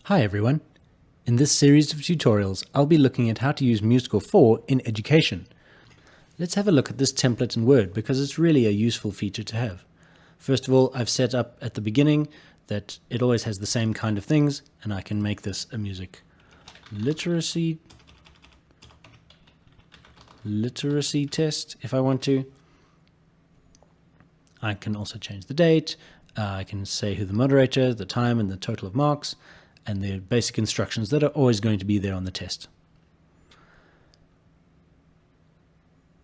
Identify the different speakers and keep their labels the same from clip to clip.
Speaker 1: Hi everyone. In this series of tutorials, I'll be looking at how to use MuseScore 4 in education. Let's have a look at this template in Word because it's really a useful feature to have. First of all, I've set up at the beginning that it always has the same kind of things, and I can make this a music literacy test if I want to. I can also change the date. I can say who the moderator, the time, and the total of marks, and the basic instructions that are always going to be there on the test.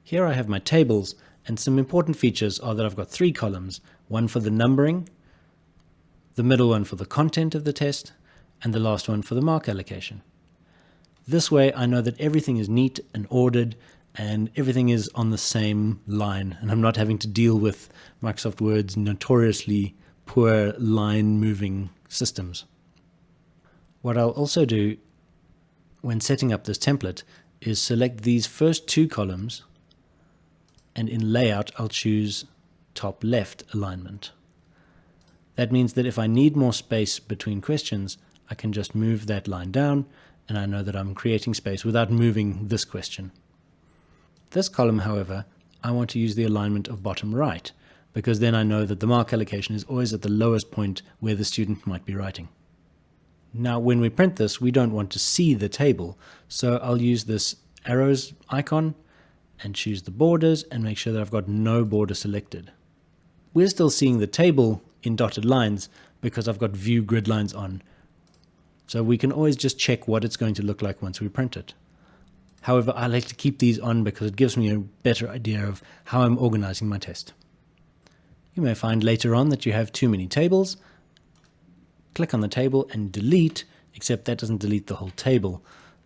Speaker 1: Here I have my tables, and some important features are that I've got 3 columns, one for the numbering, the middle one for the content of the test, and the last one for the mark allocation. This way I know that everything is neat and ordered and everything is on the same line, and I'm not having to deal with Microsoft Word's notoriously poor line moving systems. What I'll also do when setting up this template is select these first 2 columns, and in layout I'll choose top left alignment. That means that if I need more space between questions, I can just move that line down, and I know that I'm creating space without moving this question. This column, however, I want to use the alignment of bottom right, because then I know that the mark allocation is always at the lowest point where the student might be writing. Now when we print this, we don't want to see the table, so I'll use this arrows icon and choose the borders and make sure that I've got no border selected. We're still seeing the table in dotted lines because I've got view grid lines on, so we can always just check what it's going to look like once we print it. However, I like to keep these on because it gives me a better idea of how I'm organizing my test. You may find later on that you have too many tables. Click on the table and delete, except that doesn't delete the whole table.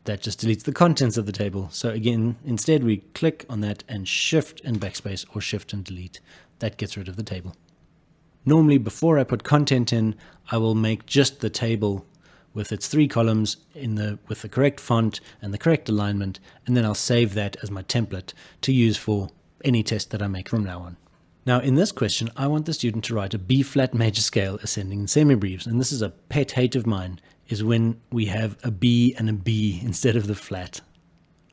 Speaker 1: That just deletes the contents of the table. So again, instead we click on that and shift and backspace or shift and delete. That gets rid of the table. Normally before I put content in, I will make just the table with its 3 columns with the correct font and the correct alignment, and then I'll save that as my template to use for any test that I make from now on. Now in this question, I want the student to write a B-flat major scale ascending in semibreves, and this is a pet hate of mine, is when we have a B and a B instead of the flat.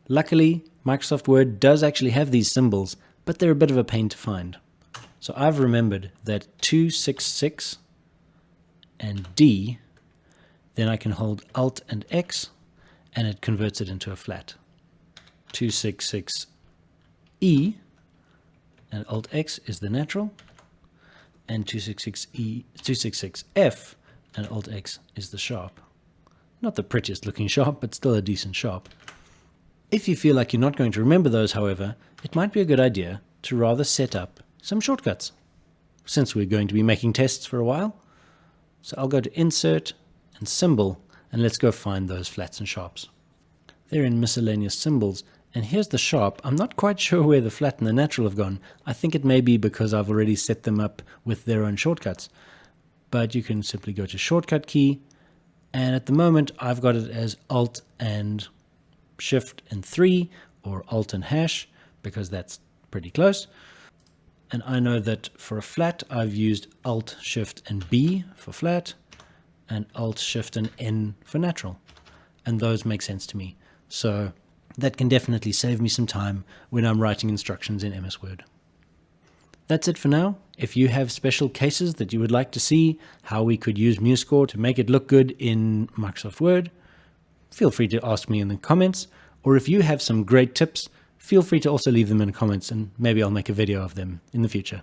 Speaker 1: Luckily, Microsoft Word does actually have these symbols, but they're a bit of a pain to find. So I've remembered that 266 and D, then I can hold Alt and X, and it converts it into a flat. 266E, and Alt X is the natural, and 266F, and Alt X is the sharp. Not the prettiest looking sharp, but still a decent sharp. If you feel like you're not going to remember those, however, it might be a good idea to rather set up some shortcuts, since we're going to be making tests for a while. So I'll go to Insert and Symbol, and let's go find those flats and sharps. They're in miscellaneous symbols, and here's the sharp. I'm not quite sure where the flat and the natural have gone. I think it may be because I've already set them up with their own shortcuts. But you can simply go to Shortcut key, and at the moment I've got it as Alt and Shift and 3, or Alt and hash, because that's pretty close. And I know that for a flat I've used Alt, Shift and B for flat, and Alt, Shift and N for natural. And those make sense to me. So that can definitely save me some time when I'm writing instructions in MS Word. That's it for now. If you have special cases that you would like to see, how we could use MuseScore to make it look good in Microsoft Word, feel free to ask me in the comments, or if you have some great tips, feel free to also leave them in the comments and maybe I'll make a video of them in the future.